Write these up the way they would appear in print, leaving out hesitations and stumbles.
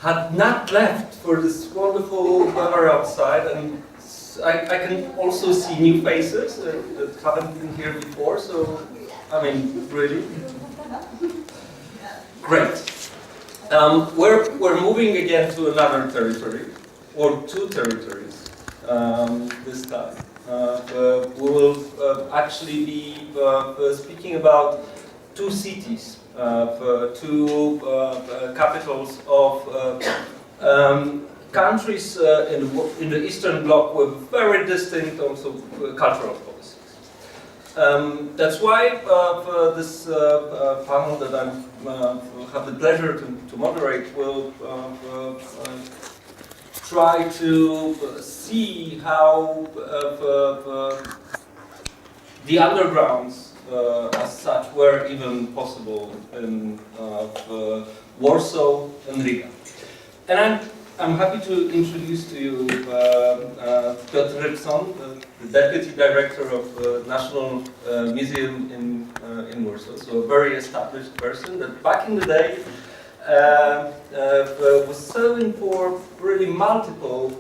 had not left for this wonderful weather outside, and I can also see new faces that haven't been here before, so, I mean, really. Great. We're moving again to another territory, or two territories this time. We will actually be speaking about two cities, two capitals of countries in the Eastern Bloc with very distinct also cultural policies. That's why this panel that I have the pleasure to moderate will try to see how the undergrounds as such were even possible in Warsaw and Riga. And I'm happy to introduce to you Piotr Rypson, the Deputy Director of the National Museum in Warsaw, so a very established person that back in the day was serving for really multiple,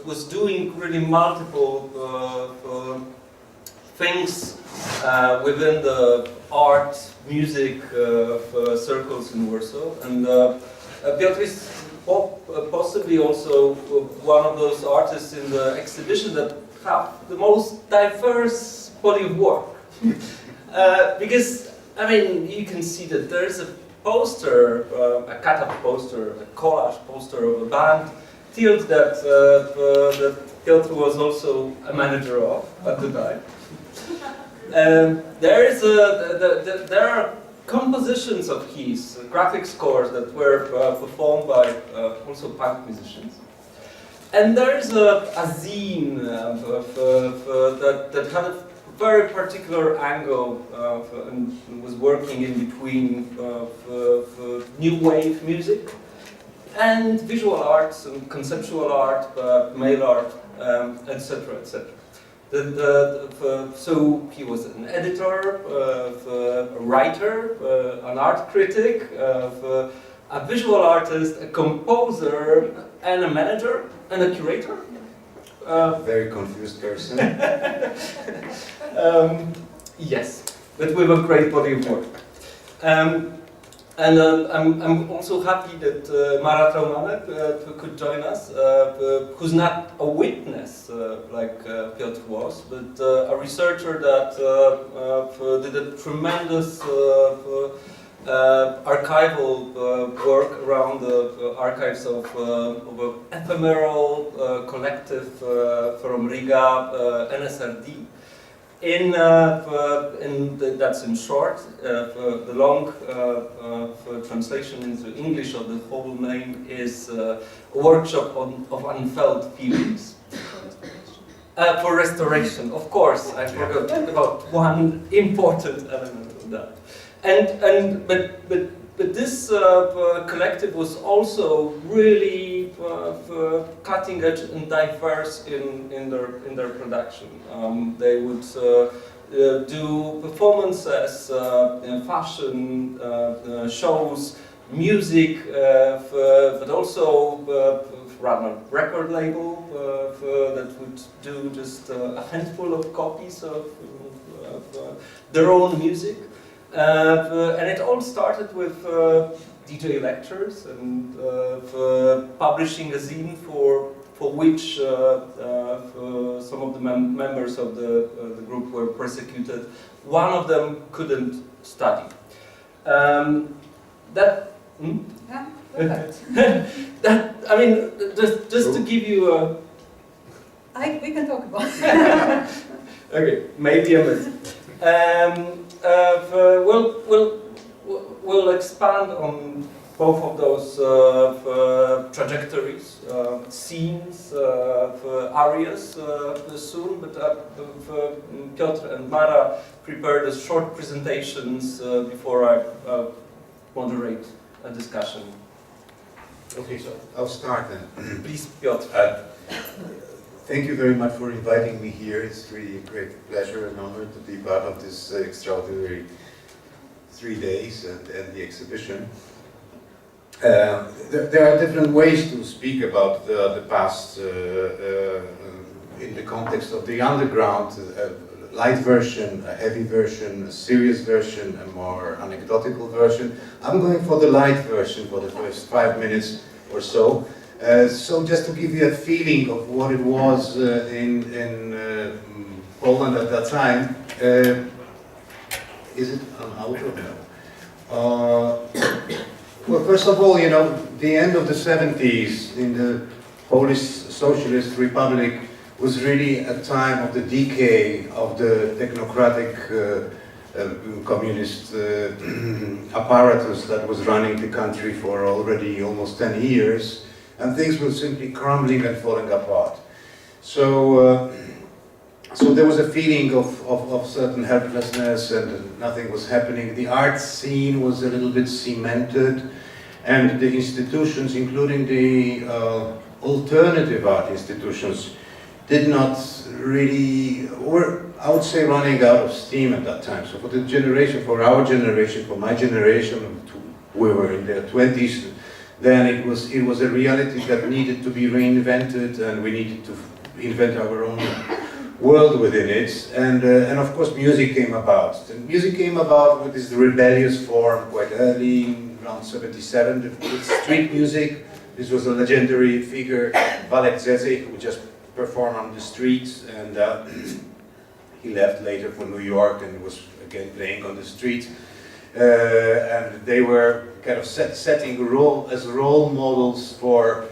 was doing really multiple things within the art, music circles in Warsaw. And Piotr is possibly also one of those artists in the exhibition that have the most diverse body of work. Because, I mean, you can see that there's a poster, a cut-up poster, a collage poster of a band, Tilt, that Piotr was also a manager of at the time. There are compositions of his, graphic scores that were performed by also punk musicians. And there's a zine that had a very particular angle and was working in between new wave music and visual arts and conceptual art, mail art, etc., etc. So he was an editor, a writer, an art critic, a visual artist, a composer, and a manager, and a curator. Very confused person. Yes, but with a great body of work. I'm also happy that Mara Traumane could join us, who's not a witness like Piotr was, but a researcher that did a tremendous archival work around the archives of an ephemeral collective from Riga, NSRD. That's in short. The long translation into English of the whole name is a workshop of unfelt feelings. For restoration, of course, I forgot about one important element of that. But this collective was also really cutting edge and diverse in their production. They would do performances, fashion shows, music, but also run a record label that would do just a handful of copies of their own music. And it all started with DJ lectures and publishing a zine for which some of the members of the group were persecuted. One of them couldn't study. That I mean, just to give you a. We can talk about. Okay, maybe a minute. We'll expand on both of those trajectories, scenes, areas soon, but Piotr and Mara prepared a short presentations before I moderate a discussion. Okay, so I'll start then. Please, Piotr. Thank you very much for inviting me here. It's really a great pleasure and honor to be part of this extraordinary 3 days and the exhibition. There are different ways to speak about the past in the context of the underground. Light version, a heavy version, a serious version, a more anecdotal version. I'm going for the light version for the first 5 minutes or so. So just to give you a feeling of what it was in Poland at that time. Is it an outro? No. Well, first of all, you know, the end of the 70s in the Polish Socialist Republic was really a time of the decay of the technocratic communist apparatus that was running the country for already almost 10 years, and things were simply crumbling and falling apart. So, so there was a feeling of certain helplessness, and nothing was happening. The art scene was a little bit cemented, and the institutions, including the alternative art institutions, did not really, or I would say running out of steam at that time. So for the generation, for our generation, for my generation, we were in their 20s, then it was a reality that needed to be reinvented, and we needed to invent our own world within it. And of course music came about. And music came about with this rebellious form quite early, around 77, with street music. This was a legendary figure, Walek Zezek, who just performed on the streets, and he left later for New York and was again playing on the streets. And they were kind of setting as role models for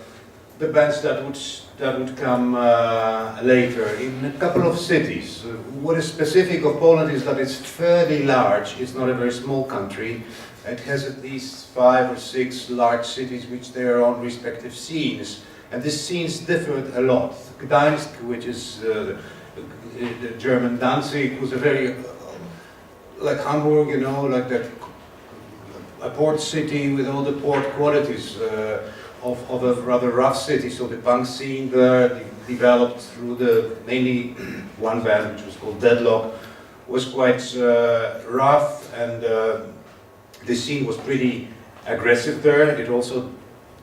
the bands that would come later in a couple of cities. What is specific of Poland is that it's fairly large. It's not a very small country. It has at least 5 or 6 large cities which their own respective scenes. And these scenes differed a lot. Gdańsk, which is the German Danzig, was a very, like Hamburg, you know, like that, a port city with all the port qualities of a rather rough city. So the punk scene there developed through the mainly one band, which was called Deadlock, was quite rough, and the scene was pretty aggressive there. It also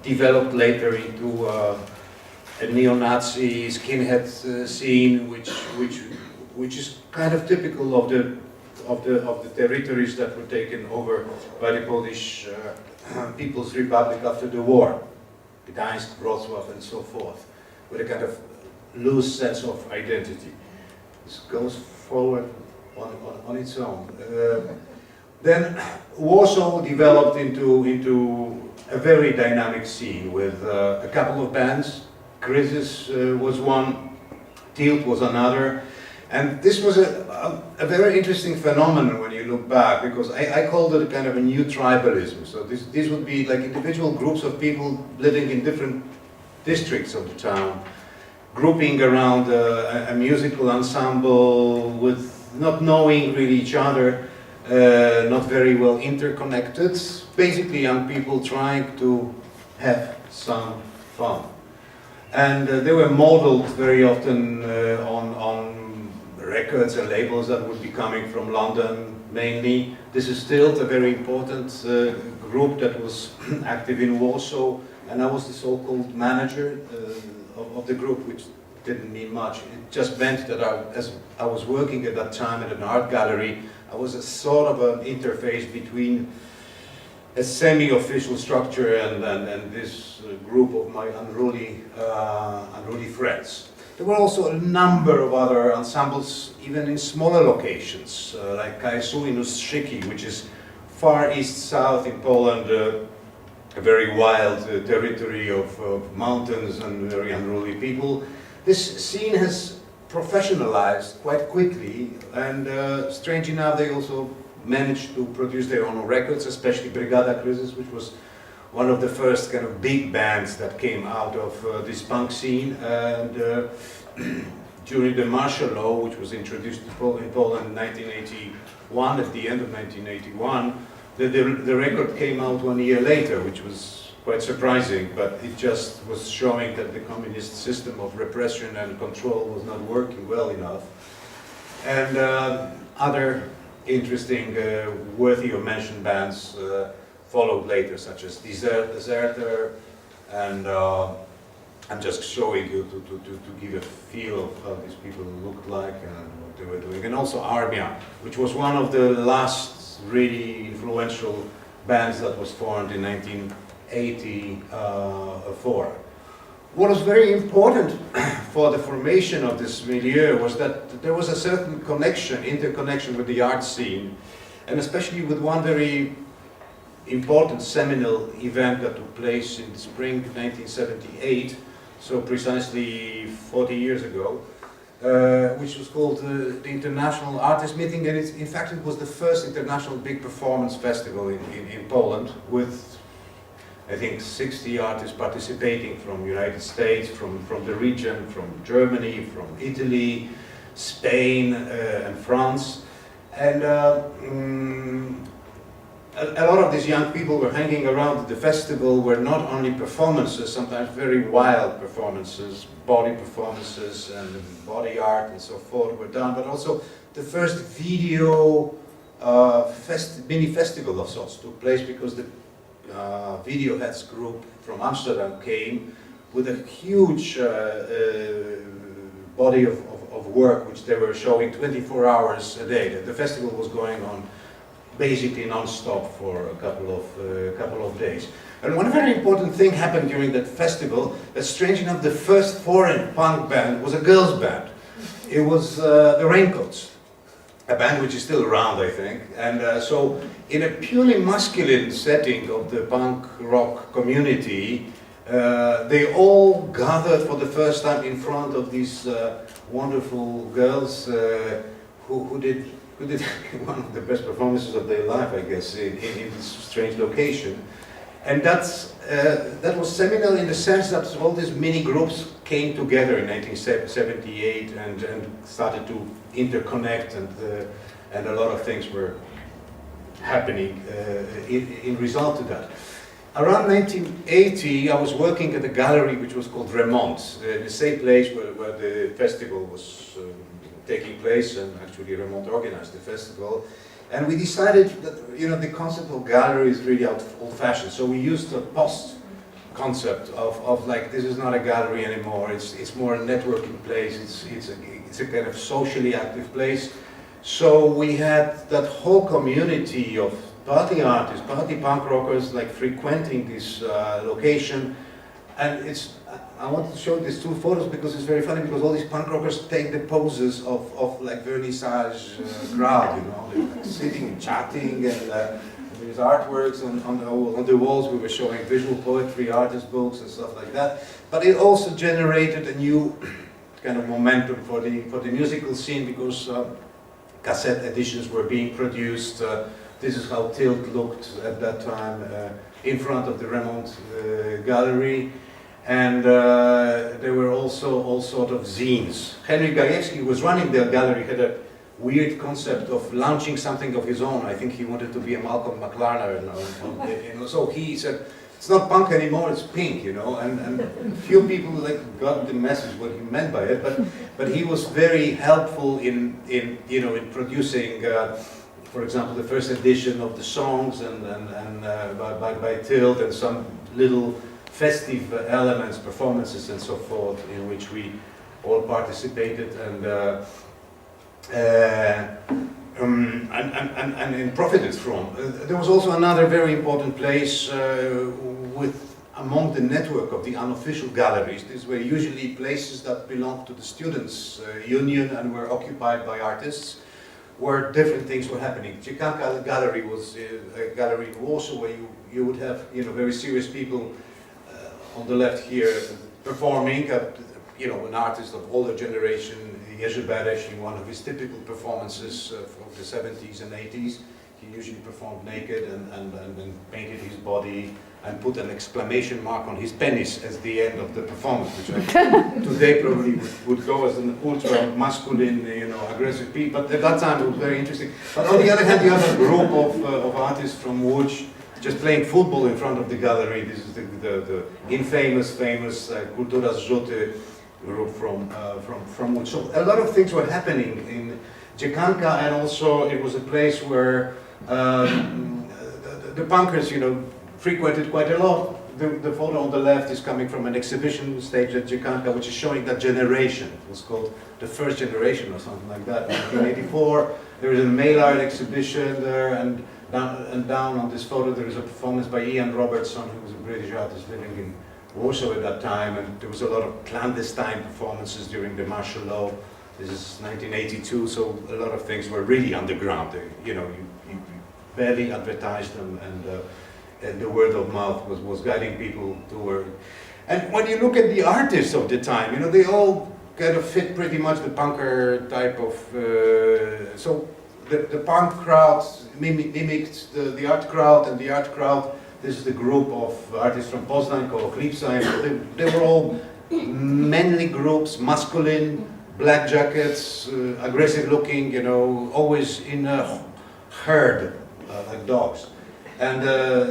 developed later into a neo-Nazi skinhead scene, which is kind of typical of the territories that were taken over by the Polish People's Republic after the war, Gdańsk, Wrocław, and so forth, with a kind of loose sense of identity. This goes forward on its own. Then Warsaw developed into a very dynamic scene with a couple of bands. Crisis was one, Tilt was another, and this was a very interesting phenomenon when you look back, because I called it a kind of a new tribalism. So these would be like individual groups of people living in different districts of the town, grouping around a musical ensemble with not knowing really each other, not very well interconnected, basically young people trying to have some fun. And they were modeled very often on records and labels that would be coming from London mainly. This is still a very important group that was active in Warsaw, and I was the so-called manager of the group, which didn't mean much. It just meant that as I was working at that time at an art gallery, I was a sort of an interface between a semi-official structure and this group of my unruly friends. There were also a number of other ensembles, even in smaller locations, like KSU in Ustrzyki, which is far east-south in Poland, a very wild territory of mountains and very unruly people. This scene has professionalized quite quickly, and strange enough, they also managed to produce their own records, especially Brigada Kryzys, which was one of the first kind of big bands that came out of this punk scene. And during the martial law, which was introduced in Poland in 1981, at the end of 1981, the record came out 1 year later, which was quite surprising, but it just was showing that the communist system of repression and control was not working well enough. And other interesting, worthy of mention bands followed later, such as Deserter, and I'm just showing you to give a feel of how these people looked like and what they were doing. And also Armia, which was one of the last really influential bands that was formed in 1984. What was very important for the formation of this milieu was that there was a certain connection, interconnection with the art scene, and especially with one very important seminal event that took place in the spring of 1978, so precisely 40 years ago, which was called the International Artist Meeting, and in fact it was the first international big performance festival in Poland, with I think 60 artists participating from United States, from the region, from Germany, from Italy, Spain, and France. And a lot of these young people were hanging around the festival, where not only performances, sometimes very wild performances, body performances and body art and so forth were done, but also the first video mini festival of sorts took place, because the Video Heads group from Amsterdam came with a huge body of work, which they were showing 24 hours a day. The festival was going on basically non-stop for a couple of days. And one very important thing happened during that festival, that strange enough the first foreign punk band was a girls' band. It was the Raincoats, a band which is still around, I think. And so in a purely masculine setting of the punk rock community, they all gathered for the first time in front of these wonderful girls who did one of the best performances of their life, I guess, in this strange location. And that was seminal in the sense that all these mini groups came together in 1978 and started to interconnect, and a lot of things were happening in result to that. Around 1980, I was working at a gallery which was called Remont, the same place where the festival was taking place, and actually Remont organized the festival. And we decided that, you know, the concept of gallery is really old-fashioned, so we used a post concept of like, this is not a gallery anymore, it's more a networking place, it's a kind of socially active place. So we had that whole community of party artists, party punk rockers, like frequenting this location. And I wanted to show these two photos because it's very funny, because all these punk rockers take the poses of like vernissage crowd, you know, they're like sitting and chatting, and there's artworks on the walls. We were showing visual poetry, artist books and stuff like that. But it also generated a new kind of momentum for the musical scene, because cassette editions were being produced. This is how Tilt looked at that time in front of the Remont Gallery. And there were also all sort of zines. Henryk Gajewski, who was running the gallery, had a weird concept of launching something of his own. I think he wanted to be a Malcolm McLaren. So he said, it's not punk anymore, it's pink, you know. And few people like got the message, what he meant by it. But he was very helpful in producing, for example, the first edition of the songs by Tilt, and some little festive elements, performances and so forth, in which we all participated and profited from. There was also another very important place among the network of the unofficial galleries. These were usually places that belonged to the students' union and were occupied by artists, where different things were happening. Czekanka Gallery was a gallery in Warsaw, where you would have very serious people on the left here performing, an artist of older generation, Jerzy Bereś, in one of his typical performances from the 70s and 80s. He usually performed naked and painted his body and put an exclamation mark on his penis at the end of the performance, which today probably would go as an ultra-masculine, aggressive piece, but at that time it was very interesting. But on the other hand, you have a group of artists from Łódź just playing football in front of the gallery. This is the famous Kultura Zrzuty group from Łódź. So a lot of things were happening in Czekanka, and also it was a place where the punkers, you know, frequented quite a lot. The photo on the left is coming from an exhibition stage at Jakarta, which is showing that generation. It was called the first generation or something like that. In 1984, there is a mail art exhibition there, and down on this photo there is a performance by Ian Robertson, who was a British artist living in Warsaw at that time, and there was a lot of clandestine performances during the martial law. This is 1982, so a lot of things were really underground. You know, you barely advertised them, and the word of mouth was guiding people toward. And when you look at the artists of the time, you know, they all kind of fit pretty much the punker type of. So the punk crowd mimicked the art crowd, and the art crowd. This is the group of artists from Poznan called Klipsa. They were all manly groups, masculine, black jackets, aggressive looking, you know, always in a herd, like dogs. And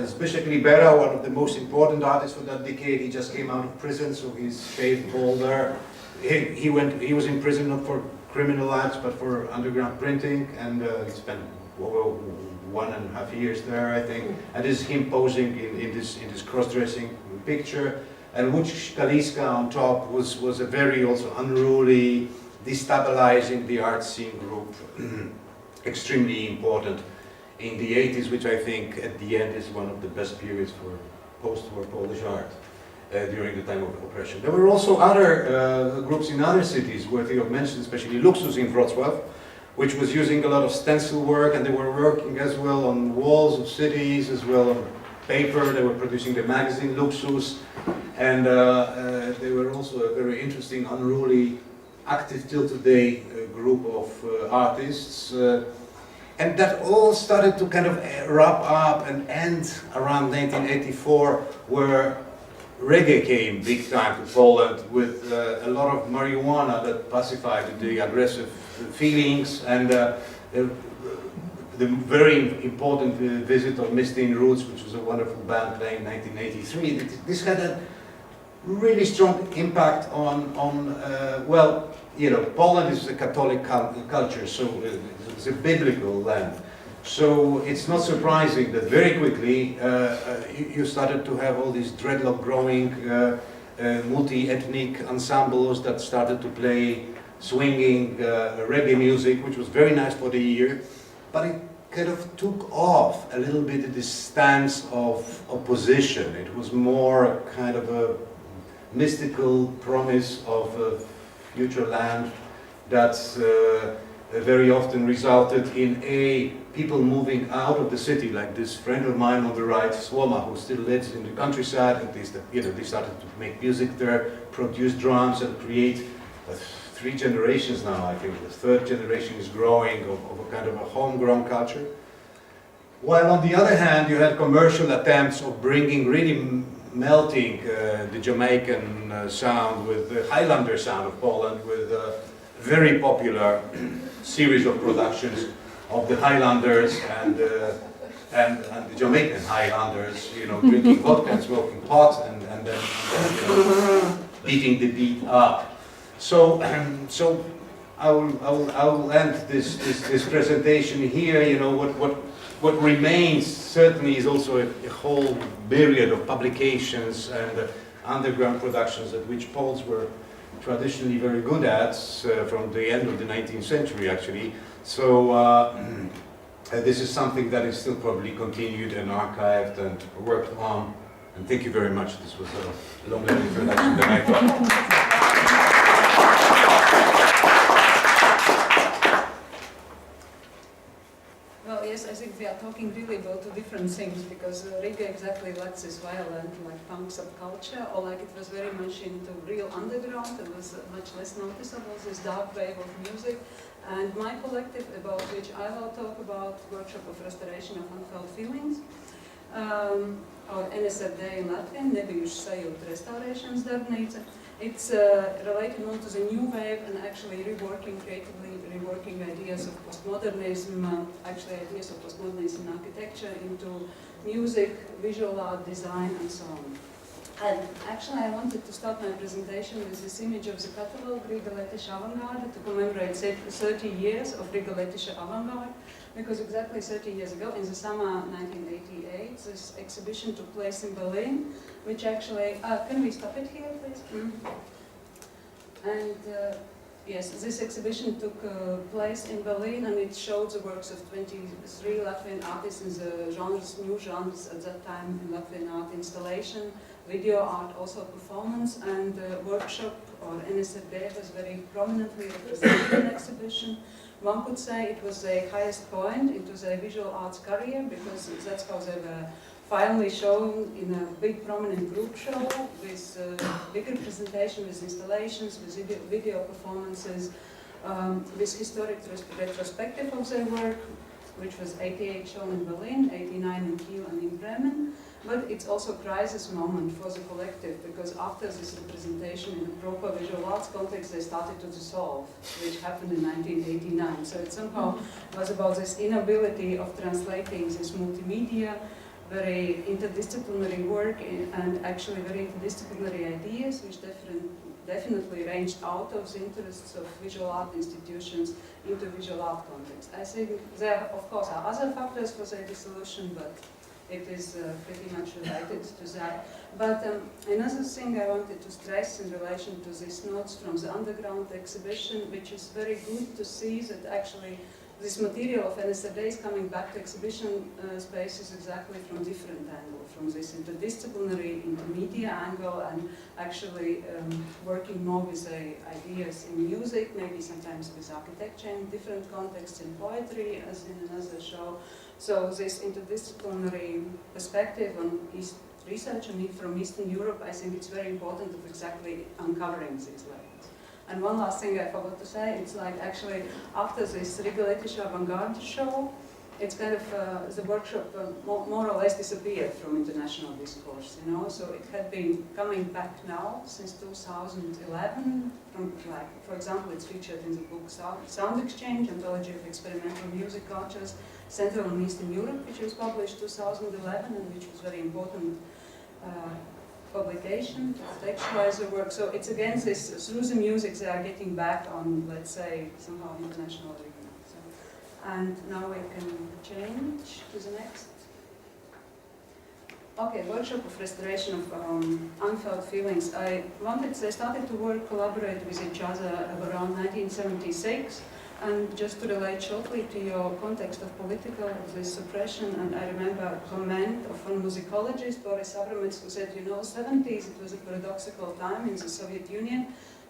especially Libera, one of the most important artists for that decade, he just came out of prison, so he's shaved bald there. He was in prison not for criminal acts, but for underground printing, and he spent over 1.5 years there, I think. And this is him posing in this cross-dressing picture. And Łucz Kaliska on top was a very also unruly, destabilizing the art scene group, extremely important in the 80s, which I think at the end is one of the best periods for post-war Polish art during the time of oppression. There were also other groups in other cities worthy of mention, especially Luxus in Wrocław, which was using a lot of stencil work, and they were working as well on walls of cities, as well on paper. They were producing the magazine Luxus, and they were also a very interesting, unruly, active till today group of artists. And that all started to kind of wrap up and end around 1984, where reggae came big time to Poland with a lot of marijuana that pacified the aggressive feelings, and the very important visit of Mistine Roots, which was a wonderful band playing in 1983. This had a really strong impact on well, you know, Poland is a Catholic culture, so it's a biblical land. So it's not surprising that very quickly you started to have all these dreadlock growing multi-ethnic ensembles that started to play swinging reggae music, which was very nice for the ear, but it kind of took off a little bit this stance of opposition. It was more kind of a mystical promise of a future land that very often resulted in people moving out of the city, like this friend of mine on the right, Słoma, who still lives in the countryside, and they started to make music there, produce drums, and create 3 generations now. I think the 3rd generation is growing of a kind of a homegrown culture. While on the other hand, you had commercial attempts of bringing, really melting the Jamaican sound with the Highlander sound of Poland, with a very popular series of productions of the Highlanders and the Jamaican Highlanders, you know, drinking vodka and smoking pot, and then beating the beat up. So I will end this presentation here. You know, what remains certainly is also a whole myriad of publications and underground productions at which Poles were traditionally very good at from the end of the 19th century, actually. So this is something that is still probably continued and archived and worked on. And thank you very much. This was a longer introduction than I thought. Well, yes, I think we are talking really about 2 different things, because reggae exactly lacks this violent, like punk subculture, or like it was very much into real underground. It was much less noticeable, this dark wave of music. And my collective, about which I will talk about, Workshop of Restoration of Unfelt Feelings, or NSFD in Latvian, nebijušas sajūtu restaurēšanas darbnīca. It's related more to the new wave and actually creatively reworking ideas of postmodernism, actually ideas of postmodernism in architecture into music, visual art, design, and so on. And actually I wanted to start my presentation with this image of the catalogue Rigolettische Avantgarde to commemorate 30 years of Rigolettische Avantgarde, because exactly 30 years ago, in the summer 1988, this exhibition took place in Berlin, which actually, can we stop it here please? And yes, this exhibition took place in Berlin, and it showed the works of 23 Latvian artists in the genres, new genres at that time in Latvian art: installation, video art, also performance, and workshop or NSFD was very prominently represented in the exhibition. One could say it was the highest point into their visual arts career, because that's how they were finally shown in a big prominent group show with bigger presentation, with installations, with video performances, with historic retrospective of their work, which was 88 shown in Berlin, 89 in Kiel and in Bremen. But it's also a crisis moment for the collective, because after this representation in a proper visual arts context, they started to dissolve, which happened in 1989. So it somehow was about this inability of translating this multimedia, very interdisciplinary work, and actually very interdisciplinary ideas, which definitely ranged out of the interests of visual art institutions into visual art context. I think there, of course, are other factors for their dissolution, but it is pretty much related to that. But another thing I wanted to stress in relation to these notes from the underground exhibition, which is very good to see that actually this material of NSFD is coming back to exhibition spaces exactly from different angles, from this interdisciplinary, intermedia angle, and actually working more with ideas in music, maybe sometimes with architecture in different contexts, in poetry, as in another show. So this interdisciplinary perspective on research and from Eastern Europe, I think it's very important of exactly uncovering these layers. And one last thing I forgot to say, it's like actually after this Rigolettische Avantgarde show, it's kind of, the workshop more or less disappeared from international discourse, you know, so it had been coming back now since 2011, from, like, for example, it's featured in the book Sound Exchange, Anthology of Experimental Music Cultures, Central and Eastern Europe, which was published 2011 and which was very important publication to contextualize the work. So it's again this, through the music they are getting back on, let's say, somehow international arena. So, and now we can change to the next. Okay, workshop of restoration of unfelt feelings. I started to collaborate with each other around 1976. And just to relate shortly to your context of political, this suppression, and I remember a comment of one musicologist, Boris Abramets, who said, you know, 70s, it was a paradoxical time in the Soviet Union,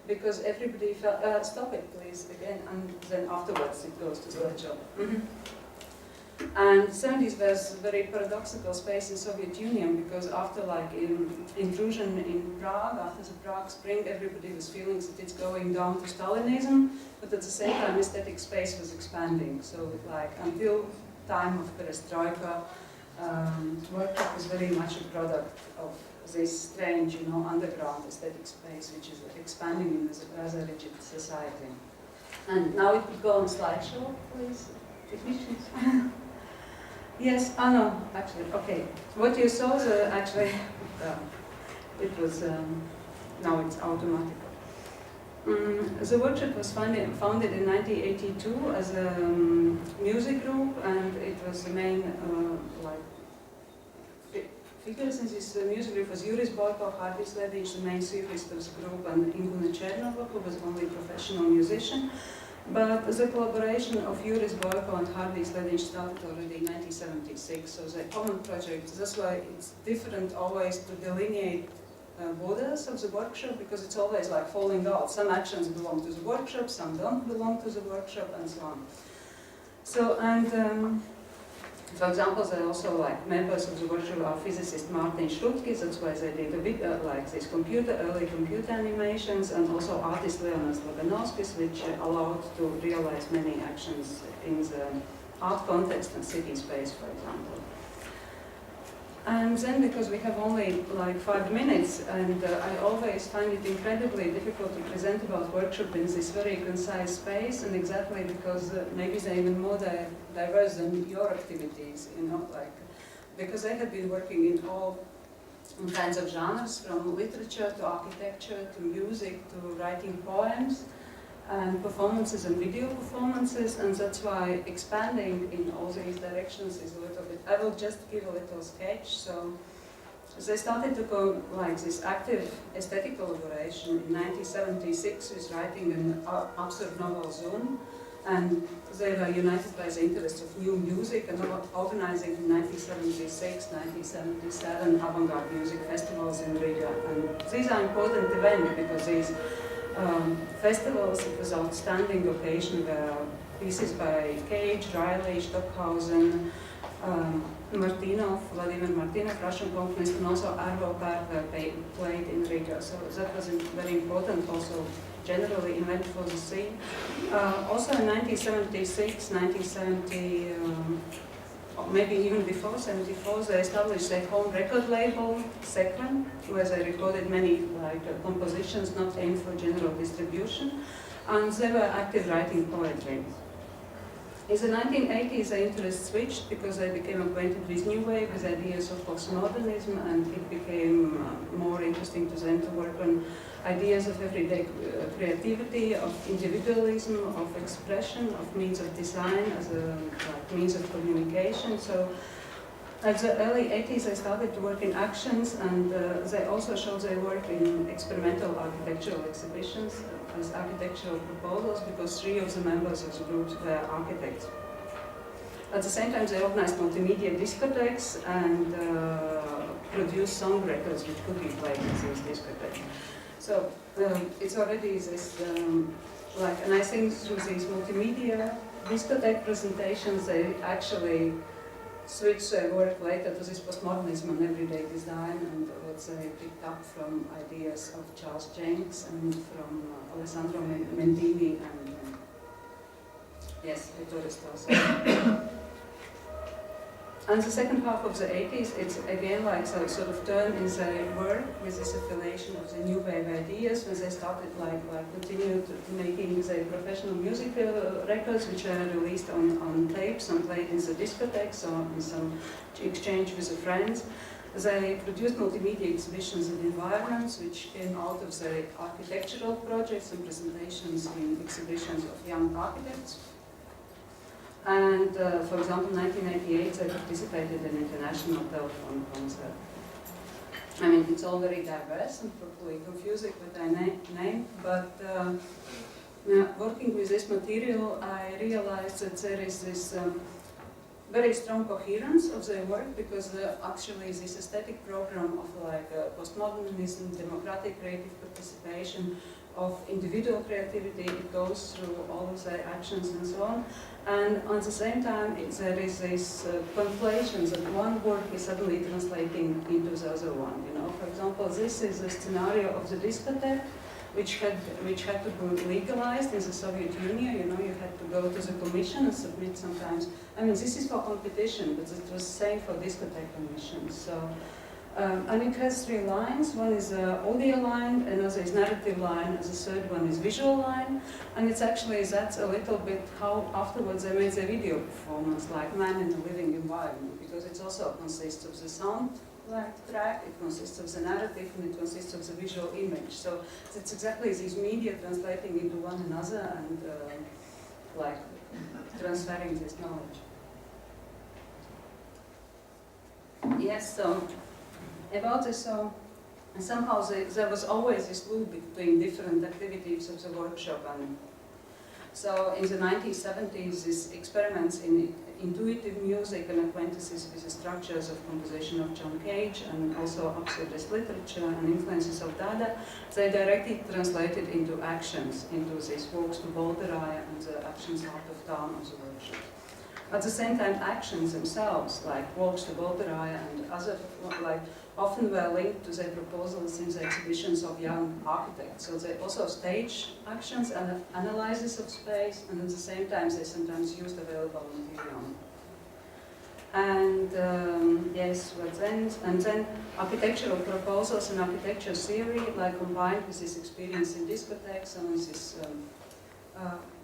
because everybody felt, stop it please, again, and then afterwards it goes to the workshop. And 70s was a very paradoxical space in Soviet Union, because after like intrusion in Prague, after the Prague Spring, everybody was feeling that it's going down to Stalinism, but at the same time aesthetic space was expanding. So like until time of perestroika, workshop was very much a product of this strange, you know, underground aesthetic space, which is expanding in a rather rigid society. And now it could go on slideshow, please, technicians. Yes, no, actually, okay. What you saw, actually, it was, now it's automatic. The workshop was founded in 1982 as a music group, and it was the main, figures in this music group was Juris Boyko, Hardis Ledic, the main theorist of the group, and Inguna Chernova, who was only a professional musician. But the collaboration of Juris Boyko and Hardis Ledic started already in 1976, so the common project. That's why it's different always to delineate borders of the workshop, because it's always like falling out. Some actions belong to the workshop, some don't belong to the workshop, and so on. So, and for example, there are also like members of the workshop are physicist Martin Šrutki, that's why they did a bit like this early computer animations, and also artist Leonas Loganovskis, which allowed to realize many actions in the art context and city space, for example. And then, because we have only like 5 minutes, and I always find it incredibly difficult to present about workshop in this very concise space, and exactly because maybe they're even more diverse than your activities, you know, like, because I have been working in all kinds of genres, from literature to architecture to music to writing poems and performances and video performances, and that's why expanding in all these directions is a little bit. I will just give a little sketch. So they started to go like this active aesthetic collaboration in 1976 with writing an absurd novel Zoom, and they were united by the interest of new music and organizing in 1976, 1977 avant-garde music festivals in Riga. And these are important events because these festivals, it was an outstanding occasion where pieces by Cage, Riley, Stockhausen, Martinov, Vladimir Martinov, Russian componist, and also Arvo Pärt were played in Riga. So that was very important, also generally event for the scene. Also in 1976, 1970, maybe even before 74, they established their home record label, Sekven, where they recorded many compositions not aimed for general distribution, and they were active writing poetry. In the 1980s, the interest switched because I became acquainted with New Wave, with ideas of postmodernism, and it became more interesting to them to work on ideas of everyday creativity, of individualism, of expression, of means of design as a means of communication. So at the early 80s, I started to work in actions, and they also showed their work in experimental architectural exhibitions as architectural proposals, because 3 of the members of the group were architects. At the same time, they organized multimedia discotheques and produced song records which could be played in these discotheques. So it's already this, and I think through these multimedia discotheque presentations, they actually switched their work later to this postmodernism and everyday design, and what they picked up from ideas of Charles Jenks and from Alessandro Mendini and yes, Ettore Strauss. And the second half of the 80s, it's again like sort of turn in their work with this affiliation of the new wave ideas, when they started continued making their professional music records, which were released on tapes and played in the discotheques or in some exchange with the friends. They produced multimedia exhibitions and environments, which came out of their architectural projects and presentations in exhibitions of young architects. And, for example, in 1988, they participated in an international telephone concert. I mean, it's all very diverse and probably confusing what I name, but working with this material, I realized that there is this very strong coherence of their work, because actually this aesthetic program of postmodernism, democratic creative participation, of individual creativity, it goes through all of their actions and so on. And at the same time, there is this conflation that one work is suddenly translating into the other one. You know, for example, this is a scenario of the discotheque, which had to be legalized in the Soviet Union. You know, you had to go to the commission and submit sometimes. I mean, this is for competition, but it was same for discotheque commissions. So. And it has 3 lines. One is audio line, another is narrative line, and the third one is visual line. And it's actually, that's a little bit how afterwards they made the video performance, like Man in a Living Environment, because it also consists of the sound track, it consists of the narrative, and it consists of the visual image. So it's exactly these media translating into one another and transferring this knowledge. Yes, so about this, so somehow there was always this loop between different activities of the workshop. And so in the 1970s, these experiments in intuitive music and acquaintances with the structures of composition of John Cage, and also absurdist literature and influences of Dada, they directly translated into actions, into these walks to Bolderaya and the actions out of town of the workshop. At the same time, actions themselves, like walks to Bolderaya and other, often were linked to their proposals in the exhibitions of young architects. So they also stage actions and analysis of space, and at the same time they sometimes used available material. And yes, and then architectural proposals and architecture theory, combined with this experience in discotheques and with this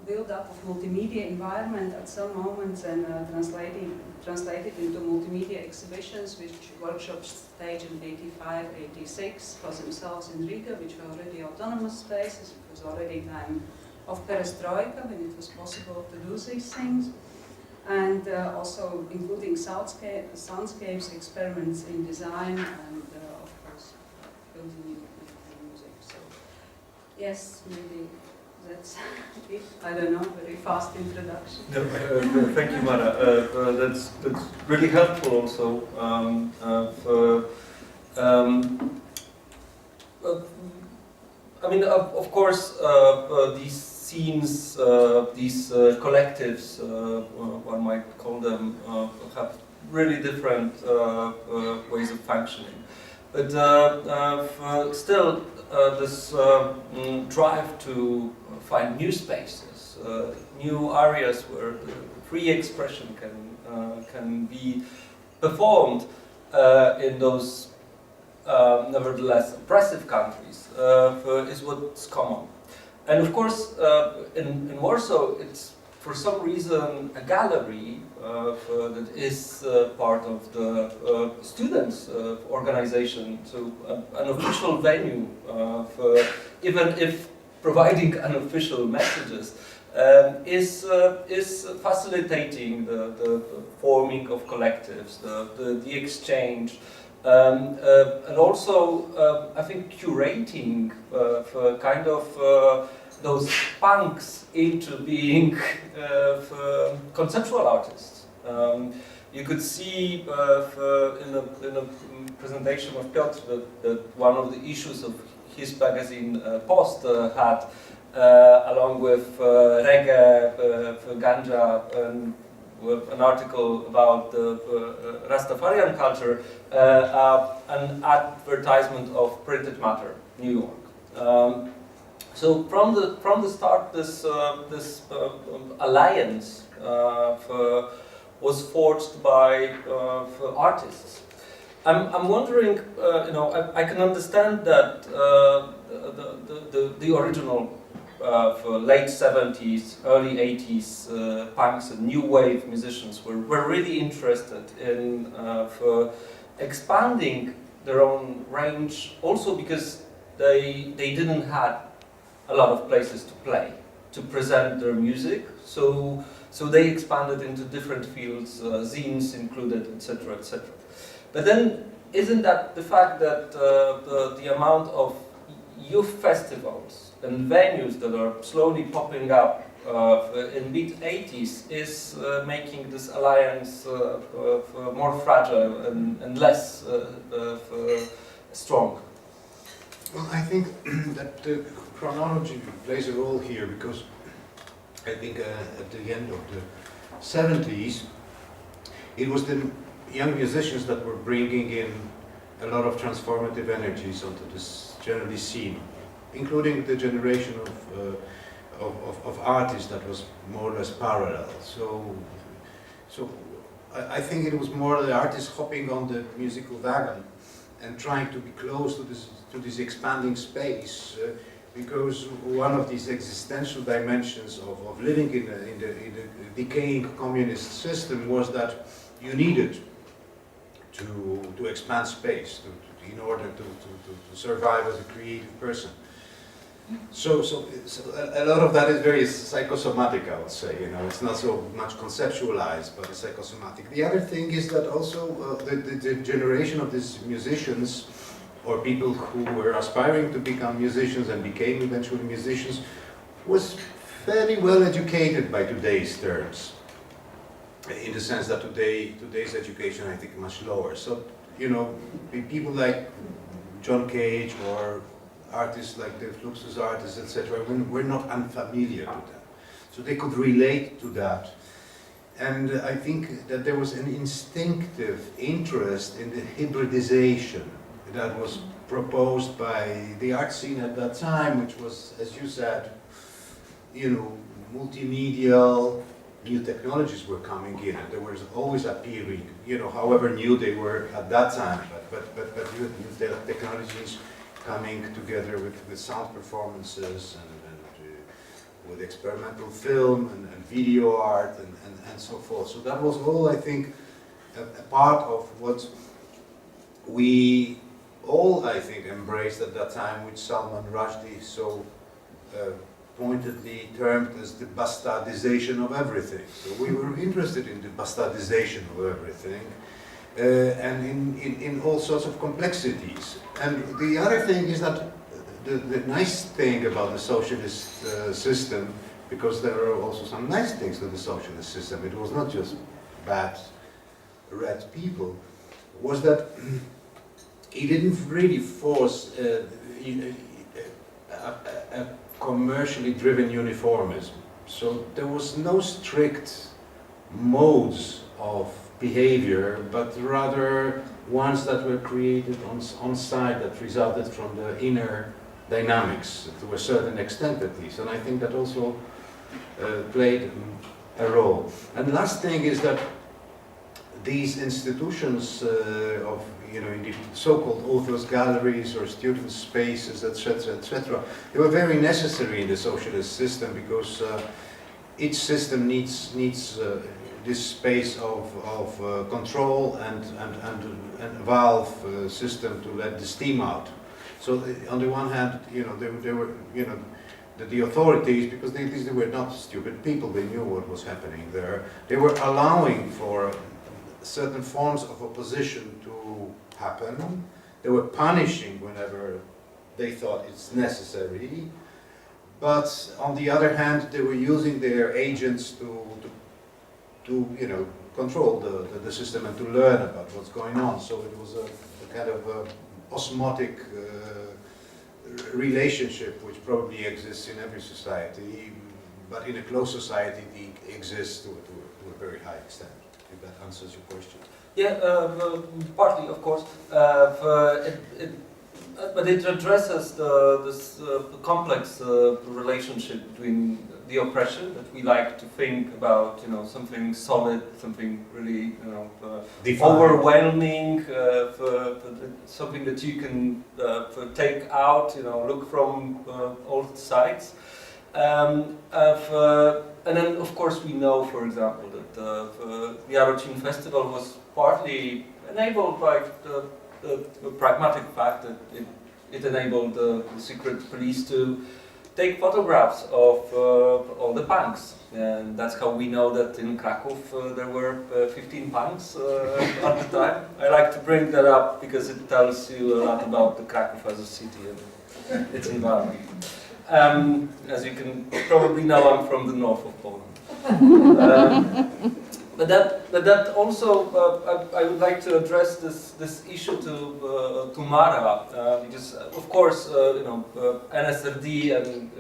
build-up of multimedia environment at some moments and translated into multimedia exhibitions, which workshops staged in 85, 86 for themselves in Riga, which were already autonomous spaces. It was already time of perestroika when it was possible to do these things. And also including soundscapes, experiments in design, and of course building music. So yes, maybe that's it. I don't know, very fast introduction. No, thank you, Mara. That's really helpful also. I mean, of course, these scenes, these collectives, one might call them, have really different ways of functioning. But still, this drive to find new spaces, new areas where free expression can be performed in those nevertheless oppressive countries is what's common. And of course, in Warsaw, it's for some reason a gallery that is part of the students' organization, so an official venue, even if providing unofficial messages, is facilitating the forming of collectives, the exchange, and also I think curating for kind of those punks into being conceptual artists. You could see in the presentation of Piotr that one of the issues of his magazine Post had, along with reggae, ganja, and an article about the Rastafarian culture, an advertisement of Printed Matter, New York. So from the start, this alliance was forged by artists. I'm wondering, you know, I can understand that the original late 70s, early 80s punks and new wave musicians were really interested in expanding their own range, also because they didn't have a lot of places to play, to present their music, so they expanded into different fields, zines included, etc., etc. But then, isn't that the fact that the amount of youth festivals and venues that are slowly popping up in mid-80s is making this alliance more fragile and less strong? Well, I think that the chronology plays a role here, because I think at the end of the 70s, it was the young musicians that were bringing in a lot of transformative energies onto this generally scene, including the generation of artists that was more or less parallel. So I think it was more the artists hopping on the musical wagon and trying to be close to this expanding space, because one of these existential dimensions of living in the decaying communist system was that you needed to expand space in order to survive as a creative person. So a lot of that is very psychosomatic, I would say. You know, it's not so much conceptualized, but it's psychosomatic. The other thing is that also the generation of these musicians, or people who were aspiring to become musicians and became eventually musicians, was fairly well educated by today's terms. In the sense that today's education, I think, is much lower. So, you know, people like John Cage or artists like the Fluxus artists, etc., were not unfamiliar with that. So they could relate to that. And I think that there was an instinctive interest in the hybridization that was proposed by the art scene at that time, which was, as you said, you know, multimedial. New technologies were coming in, and there was always appearing, you know, however new they were at that time, but new technologies coming together with sound performances and with experimental film and video art and so forth. So that was all, I think, a part of what we all, I think, embraced at that time, which Salman Rushdie so pointedly termed as the bastardization of everything. So we were interested in the bastardization of everything, and in all sorts of complexities. And the other thing is that the nice thing about the socialist system, because there are also some nice things to the socialist system, it was not just bad red people, was that he didn't really force a commercially driven uniformism. So there was no strict modes of behavior, but rather ones that were created on site that resulted from the inner dynamics to a certain extent at least. And I think that also played a role. And the last thing is that these institutions of, in the so-called authors' galleries or student spaces, etc., they were very necessary in the socialist system, because each system needs this space of control and valve system to let the steam out. So on the one hand, they were, the authorities, because these were not stupid people, they knew what was happening there. They were allowing for certain forms of opposition to happen. They were punishing whenever they thought it's necessary. But on the other hand, they were using their agents to control the system and to learn about what's going on. So it was a kind of osmotic relationship which probably exists in every society, but in a closed society it exists to a very high extent. If that answers your question. Yeah, partly, of course. But it addresses this complex relationship between the oppression that we like to think about, something solid, something really, overwhelming, something that you can take out, look from all sides. And then, of course, we know, for example, that the Jarocin Festival was partly enabled by the pragmatic fact that it enabled the secret police to take photographs of all the punks. And that's how we know that in Krakow there were 15 punks at the time. I like to bring that up because it tells you a lot about the Krakow as a city and its environment. As you can probably know, I'm from the north of Poland. But that also, I would like to address this issue to Mara, because of course, NSRD and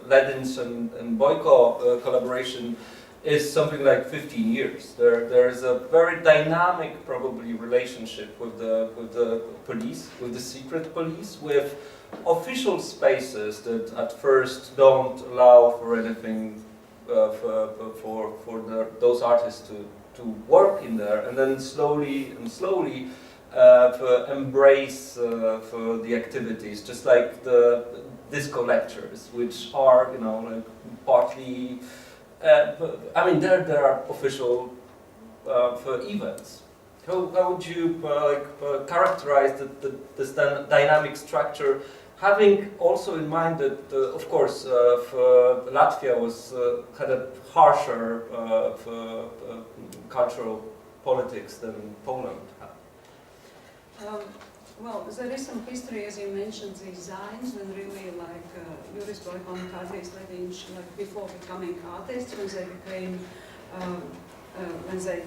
Ledin's and Boyko collaboration is something like 15 years. There is a very dynamic, probably, relationship with the police, with the secret police, with official spaces that at first don't allow for anything for those artists to work in there, and then slowly embrace for the activities, just like the disco lectures, which are like partly. There are official for events. How would you characterize this dynamic structure? Having also in mind that, of course, Latvia had a harsher cultural politics than Poland had. Well, there is some history, as you mentioned, these signs, when really Juris Boyko and Kardis Ledins, before becoming artists, when they became, when they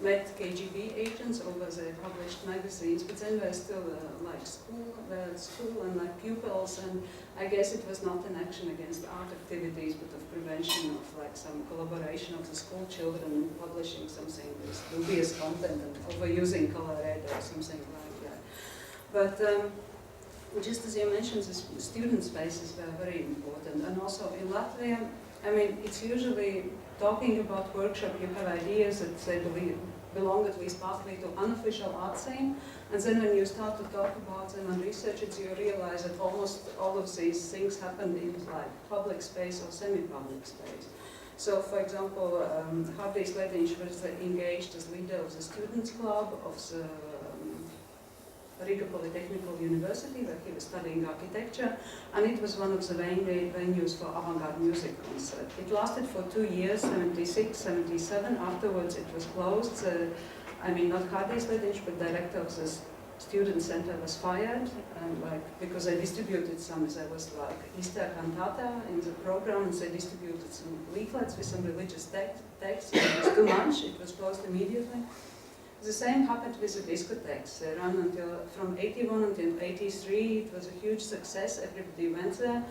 met KGB agents, or they published magazines, but then they're still school and pupils, and I guess it was not an action against art activities, but of prevention of some collaboration of the school children publishing something with dubious content and overusing colored or something like that. But just as you mentioned, the student spaces were very important, and also in Latvia, it's usually talking about workshop, you have ideas that they believe belong at least partly to unofficial art scene. And then when you start to talk about them and research it, you realize that almost all of these things happened in like public space or semi-public space. So, for example, Hardy Sledinch was engaged as leader of the Students' Club of the Riga Polytechnical University, where he was studying architecture, and it was one of the venues for avant-garde music concert. It lasted for 2 years, 76, 77. Afterwards, it was closed. I mean, not Hardy Sledinch, but director of the student center was fired, and because they distributed there was like Easter cantata in the program, and they distributed some leaflets with some religious texts. It was too much. It was closed immediately. The same happened with the discotheques. They ran from 81 until 83. It was a huge success. Everybody went there.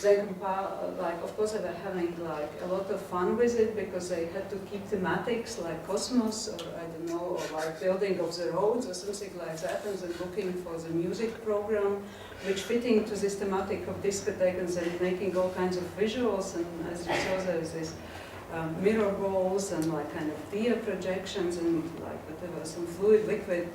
They of course, they were having like a lot of fun with it because they had to keep thematics like Cosmos, or I don't know, or like building of the roads or something like that, and then looking for the music program, which fitting to this thematic of discotheque, and then making all kinds of visuals. And as you saw, there was this mirror balls and like kind of dia projections and like whatever, some fluid liquid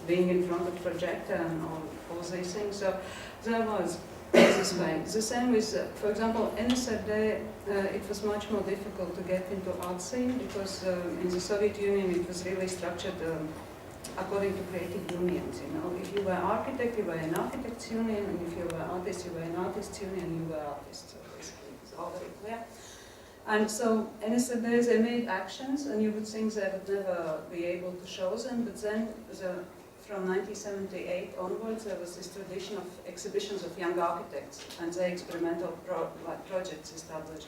being in front of the projector and all these things. So there was this way. The same with, for example, NSRD, it was much more difficult to get into art scene because in the Soviet Union it was really structured according to creative unions. You know, if you were architect, you were an architects union, and if you were artist, you were an artists union, you were artists. So basically, it's all very clear. And so NSRD, they made actions, and you would think they would never be able to show them, but then from 1978 onwards, there was this tradition of exhibitions of young architects, and the experimental projects established.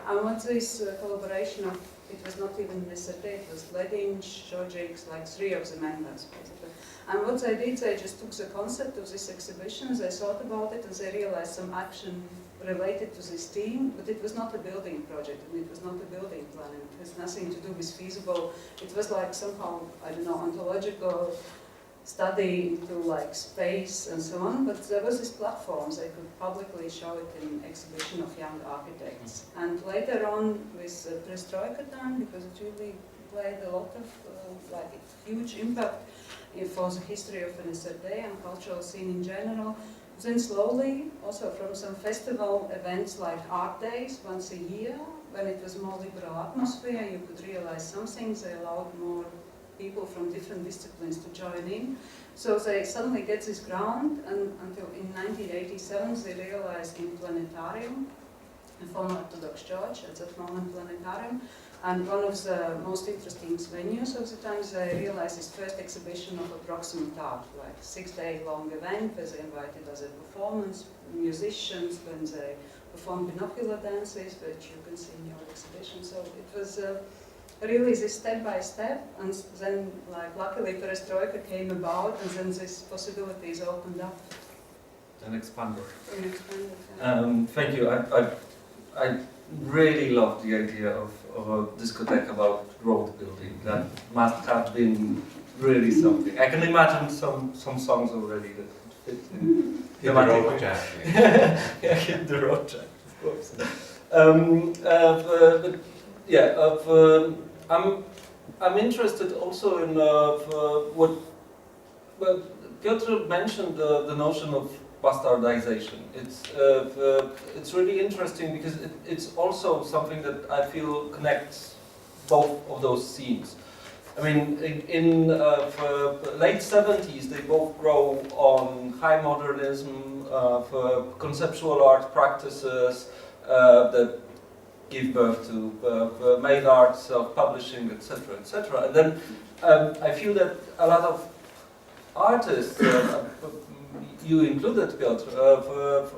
And what this collaboration of, it was not even NSRD, it was Ledinch, Georgics, like 3 of the members, basically. And what they did, they just took the concept of this exhibition, they thought about it, and they realized some action related to this theme, but it was not a building project, and it was not a building plan, it has nothing to do with feasible. It was like somehow, I don't know, ontological study into like space and so on, but there was this platform, they could publicly show it in exhibition of young architects. And later on with Perestroika time, because it really played a lot of like huge impact for the history of NSRD and cultural scene in general. Then slowly, also from some festival events like Art Days once a year, when it was more liberal atmosphere, you could realize some things, they allowed more people from different disciplines to join in. So they suddenly get this ground, and until in 1987 they realized in Planetarium, a former Orthodox church, at that moment Planetarium, and one of the most interesting venues of the time, they realized this first exhibition of approximate art, like 6-day long event where they invited as a performance, musicians, when they performed binocular dances, which you can see in your exhibition. So it was really this step by step, and then like luckily Perestroika came about, and then these possibilities opened up. And expanded. Yeah. Thank you. I really love the idea of a discotheque about road building. That must have been really something. I can imagine some songs already that fit in. Hit the road jack. Yeah, hit the road jack, of course. But yeah, I'm interested also in what Piotr mentioned, the notion of bastardization. It's really interesting because it's also something that I feel connects both of those scenes. I mean, in late 70s, they both grow on high modernism, conceptual art practices that give birth to mail art, self-publishing, etc., etc. And then I feel that a lot of artists, you included, Piotr,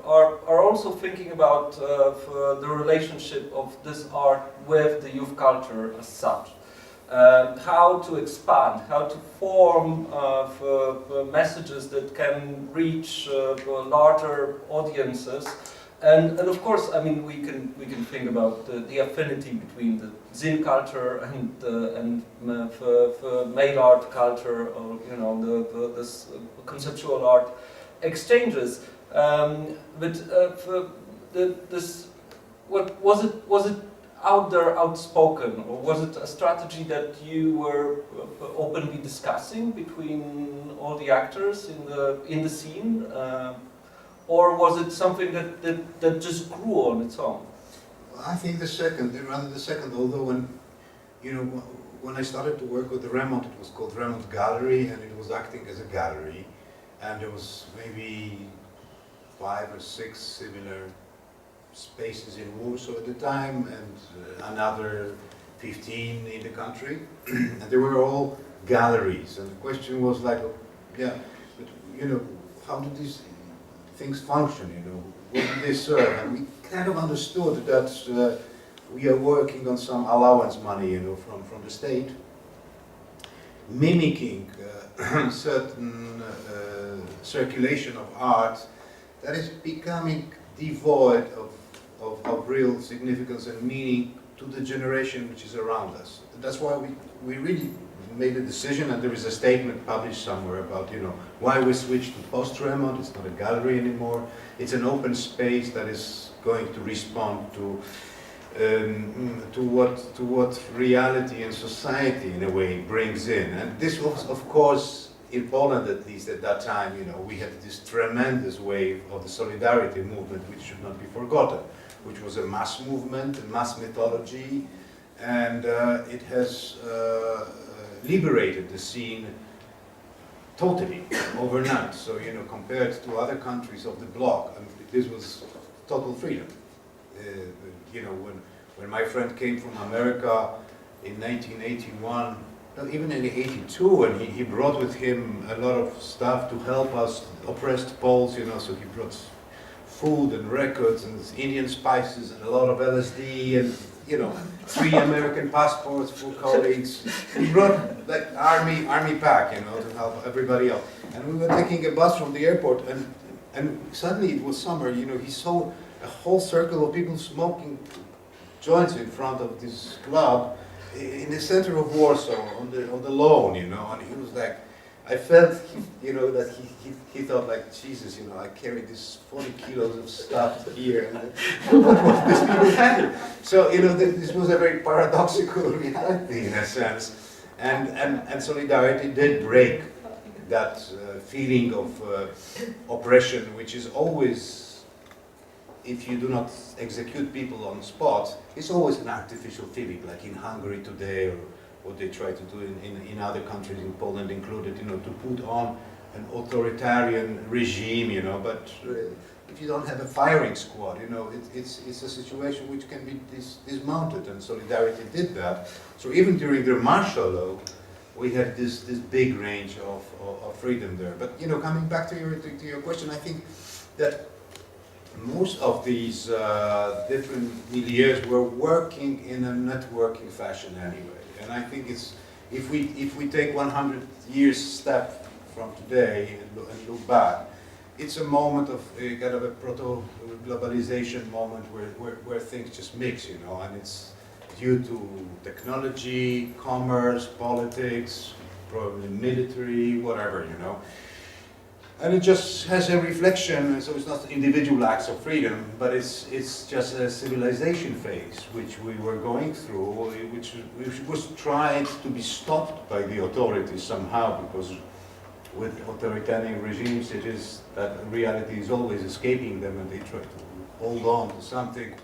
are also thinking about the relationship of this art with the youth culture as such. How to expand, how to form messages that can reach larger audiences. And of course, I mean, we can think about the affinity between the zine culture and mail art culture, or you know, this conceptual art exchanges. But this, what was it out there, outspoken, or was it a strategy that you were openly discussing between all the actors in the scene, or was it something that just grew on its own? I think the second, rather the second. Although when I started to work with the Remont, it was called Remont Gallery, and it was acting as a gallery, and there was maybe 5 or 6 similar spaces in Warsaw at the time, and another 15 in the country, and they were all galleries. And the question was like, yeah, but how do these things function? What do they serve? And we kind of understood that we are working on some allowance money, from the state, mimicking certain circulation of art that is becoming devoid of real significance and meaning to the generation which is around us. And that's why we really made a decision, and there is a statement published somewhere about why we switched to post-Remont. It's not a gallery anymore. It's an open space that is going to respond to what reality and society in a way brings in. And this was, of course, in Poland at least at that time, we had this tremendous wave of the solidarity movement, which should not be forgotten, which was a mass movement, a mass mythology, and it has liberated the scene totally overnight. So, compared to other countries of the bloc, this was total freedom. When my friend came from America in 1981, not even in 82, and he brought with him a lot of stuff to help us oppressed Poles, so he brought food and records and Indian spices and a lot of LSD and 3 American passports for colleagues. He brought like army pack, to help everybody else. And we were taking a bus from the airport, and suddenly it was summer. He saw a whole circle of people smoking joints in front of this club in the center of Warsaw on the lawn, and he was like, I felt, that he thought like, Jesus, I carried this 40 kilos of stuff here, and what was this people having? So, this was a very paradoxical reality in a sense, and solidarity did break that feeling of oppression, which is always, if you do not execute people on the spot, it's always an artificial feeling, like in Hungary today, or what they try to do in other countries, in Poland included, to put on an authoritarian regime, but if you don't have a firing squad, it's a situation which can be dismounted, and Solidarity did that. So even during the martial law, we had this big range of freedom there. But coming back to your question, I think that most of these different milieus were working in a networking fashion anyway. And I think it's, if we take 100 years step from today and look back, it's a moment of kind of a proto-globalization moment where things just mix, and it's due to technology, commerce, politics, probably military, whatever, And it just has a reflection, so it's not individual acts of freedom, but it's just a civilization phase which we were going through, which was tried to be stopped by the authorities somehow, because with authoritarian regimes it is that reality is always escaping them, and they try to hold on to something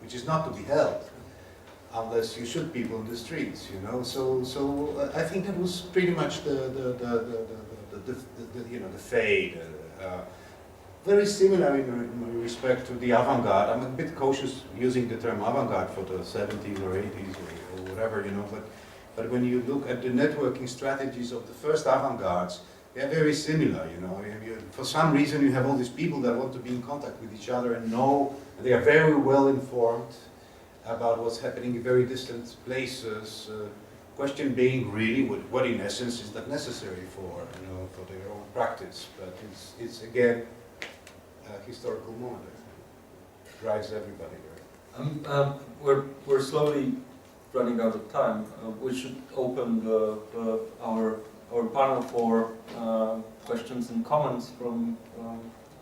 which is not to be held unless you shoot people in the streets, So I think that was pretty much the fade. Very similar in respect to the avant-garde. I'm a bit cautious using the term avant-garde for the 70s or 80s or whatever, but when you look at the networking strategies of the first avant-gardes, they're very similar, For some reason you have all these people that want to be in contact with each other and know, and they are very well informed about what's happening in very distant places. Question being really what in essence is that necessary for their own practice, but it's again a historical moment. It drives everybody there. We're slowly running out of time. We should open our panel for questions and comments from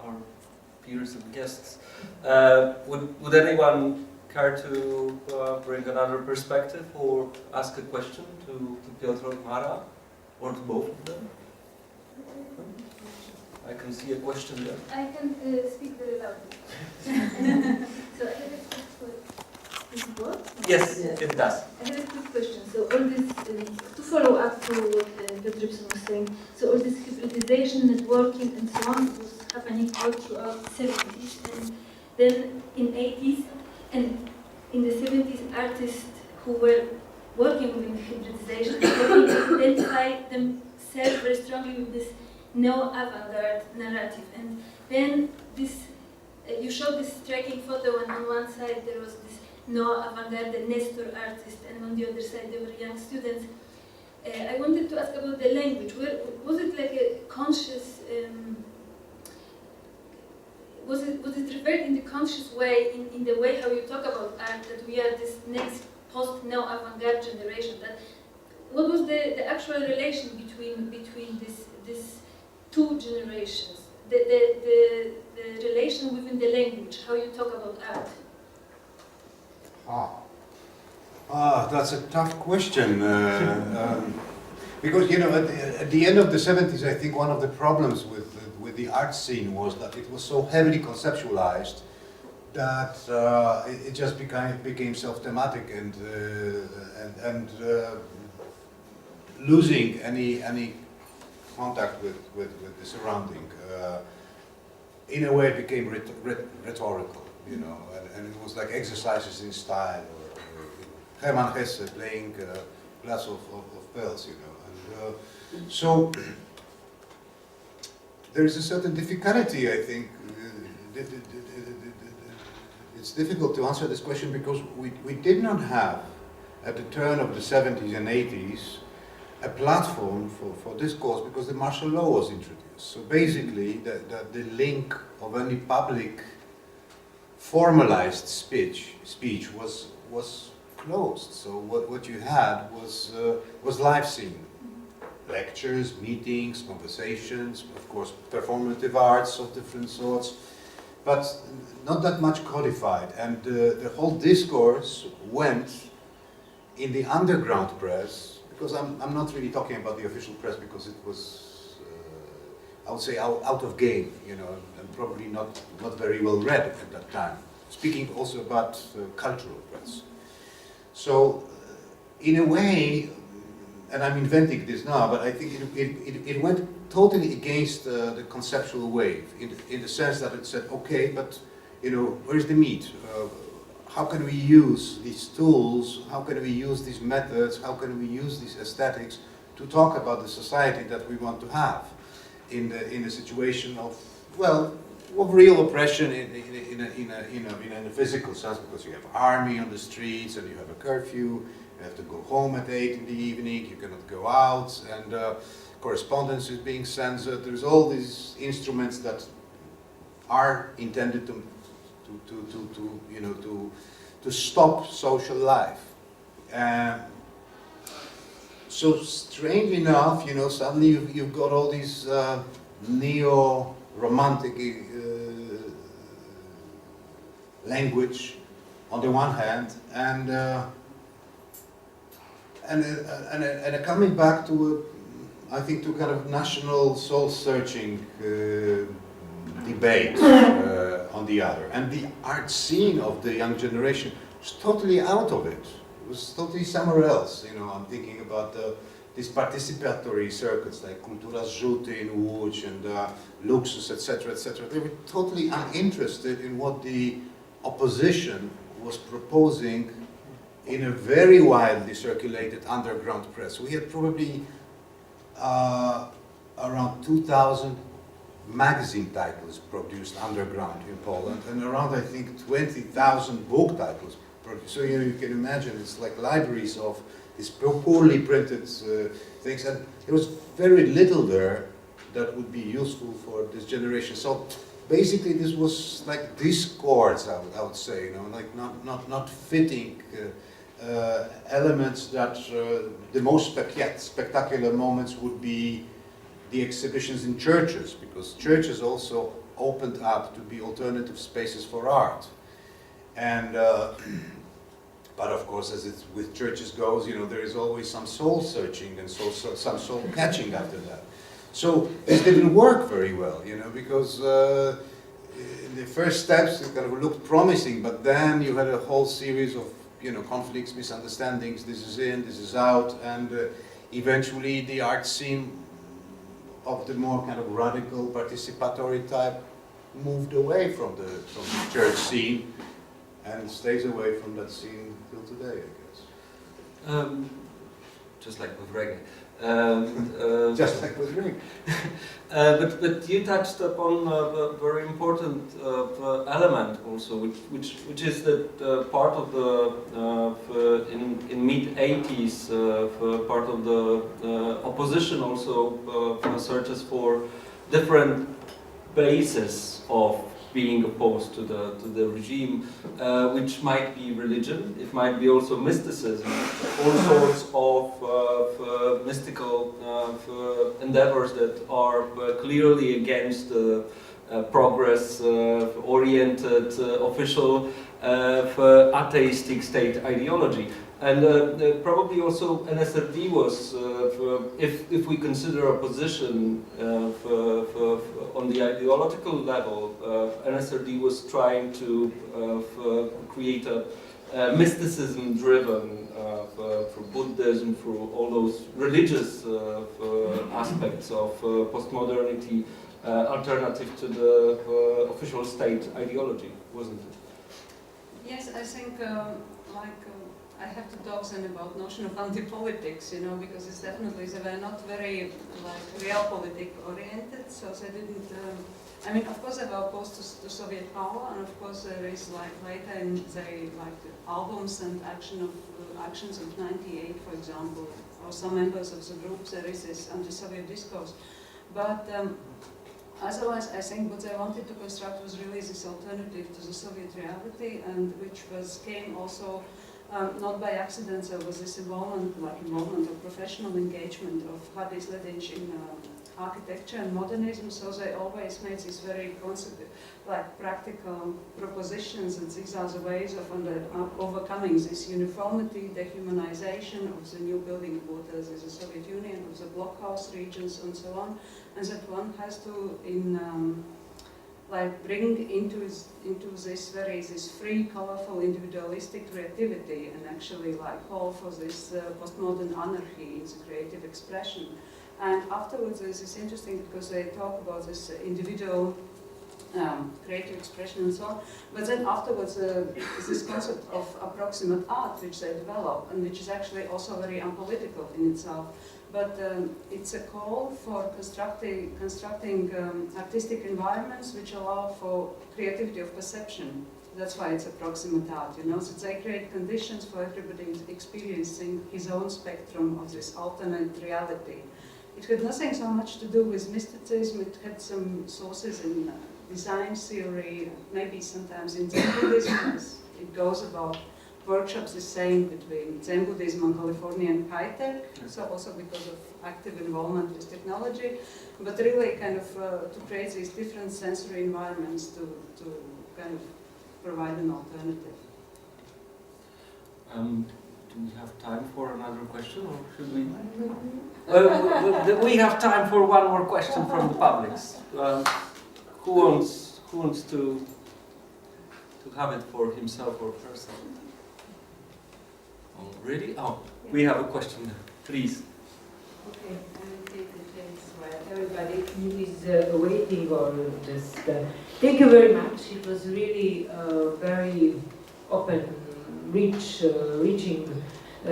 our peers and guests. Would anyone care to bring another perspective or ask a question to Piotr or Mara, or to both of them? I can see a question there. I can speak very loudly. So I have a quick does it work? Yes, it does. I have a quick question. So all this, to follow up to what Piotr Rypson was saying, so all this hybridization, networking and so on was happening all throughout the 70s, and then in 80s and in the 70s, artists who were working with hybridization identified themselves very strongly with this neo-avant-garde narrative. And then this, you showed this striking photo, and on one side there was this neo-avant-garde, the Nestor artist, and on the other side there were young students. I wanted to ask about the language. Was it like a conscious, was it revered in the conscious way, in the way how you talk about art, that we are this next post-neo-avant-garde generation? That what was the actual relation between this two generations? The relation within the language, how you talk about art. That's a tough question. Because, you know, at the end of the 70s, I think one of the problems with the art scene was that it was so heavily conceptualized that it just became self-thematic and losing any contact with the surrounding. In a way, it became rhetorical, you know, and it was like exercises in style, or Hermann Hesse playing glass of bells, you know. And so there is a certain difficulty, I think. It's difficult to answer this question because we did not have, at the turn of the 70s and 80s, a platform for discourse because the martial law was introduced. So basically, the link of any public formalized speech was closed. So what you had was live scene. Lectures, meetings, conversations, of course performative arts of different sorts, but not that much codified. And the whole discourse went in the underground press, because I'm not really talking about the official press because it was, I would say, out of game, you know, and probably not very well read at that time. Speaking also about cultural press. So, in a way, and I'm inventing this now, but I think it went totally against the conceptual wave, in the sense that it said, okay, but, you know, where's the meat? How can we use these tools? How can we use these methods? How can we use these aesthetics to talk about the society that we want to have in a situation of, well, of real oppression in a physical sense, because you have army on the streets and you have a curfew. You have to go home at 8 in the evening, you cannot go out, and correspondence is being censored. There's all these instruments that are intended to stop social life. So strangely enough, you know, suddenly you've got all these neo-romantic language on the one hand, and coming back to, I think, to kind of national soul-searching debate on the other. And the art scene of the young generation was totally out of it. It was totally somewhere else. You know, I'm thinking about these participatory circuits like Kultura Zrzuty in Łódź and Luxus, etc., etc. They were totally uninterested in what the opposition was proposing in a very widely circulated underground press. We had probably around 2,000 magazine titles produced underground in Poland, and around, I think, 20,000 book titles produced. So you can imagine it's like libraries of these poorly printed things, and there was very little there that would be useful for this generation. So basically, this was like discords, I would say, you know, like not fitting elements that the most spectacular moments would be the exhibitions in churches, because churches also opened up to be alternative spaces for art. And but of course, as it's with churches goes, you know, there is always some soul searching and some soul catching after that. So this didn't work very well, you know, because in the first steps it kind of looked promising, but then you had a whole series of, you know, conflicts, misunderstandings. This is in, this is out, and eventually the art scene of the more kind of radical participatory type moved away from the church scene and stays away from that scene till today, I guess. Just like with reggae. Just like with reggae. But you touched upon a very important element also, which is that part of the in mid 80s part of the opposition also searches for different bases of being opposed to the regime, which might be religion, it might be also mysticism, all sorts of mystical endeavors that are clearly against the progress-oriented official atheistic state ideology. And probably also NSRD was, if we consider opposition on the ideological level, NSRD was trying to create a mysticism-driven, for Buddhism, for all those religious aspects of postmodernity, alternative to the official state ideology, wasn't it? Yes, I think I have to talk then about notion of anti-politics, you know, because it's definitely, they were not very realpolitik oriented, so they didn't, I mean, of course they were opposed to Soviet power, and of course there is later in the albums and actions of 98, for example, or some members of the group, there is this anti-Soviet discourse. But otherwise, I think what they wanted to construct was really this alternative to the Soviet reality, and which came also not by accident. There was this involvement of professional engagement of Hadis Ledinch in architecture and modernism. So they always made these very practical propositions, and these are the ways of overcoming this uniformity, dehumanization of the new building quarters in the Soviet Union, of the blockhouse regions, and so on, and that one has to bring into this free, colorful, individualistic creativity, and actually call for this postmodern anarchy in the creative expression. And afterwards, it's interesting because they talk about this individual creative expression and so on. But then afterwards, this concept of approximate art, which they develop, and which is actually also very unpolitical in itself. But it's a call for constructing artistic environments which allow for creativity of perception. That's why it's approximate art, you know, so they create conditions for everybody experiencing his own spectrum of this alternate reality. It had nothing so much to do with mysticism, it had some sources in design theory, maybe sometimes in Zen Buddhism, as it goes about workshops is saying between Zen Buddhism and Californian high-tech, so also because of active involvement with technology, but really kind of to create these different sensory environments to kind of provide an alternative. Do we have time for another question, or should we? We have time for one more question from the public. Who wants to have it for himself or herself? Oh, really? Oh, we have a question there. Please. Okay, I will take the place while everybody is waiting on this. Thank you very much. It was really very open, reaching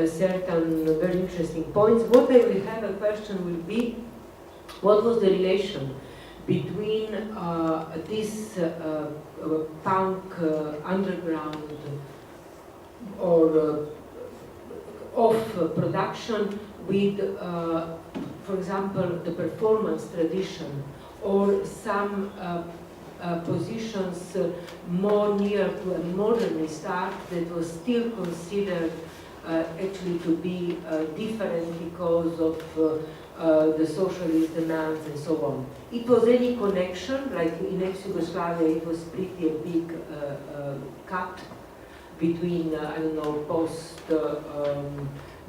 certain very interesting points. What I will have a question will be, what was the relation between this punk underground or of production with, for example, the performance tradition, or some positions more near to a modernist art that was still considered actually to be different because of the socialist demands and so on. It was any connection, like in ex-Yugoslavia it was pretty a big cut between, I don't know,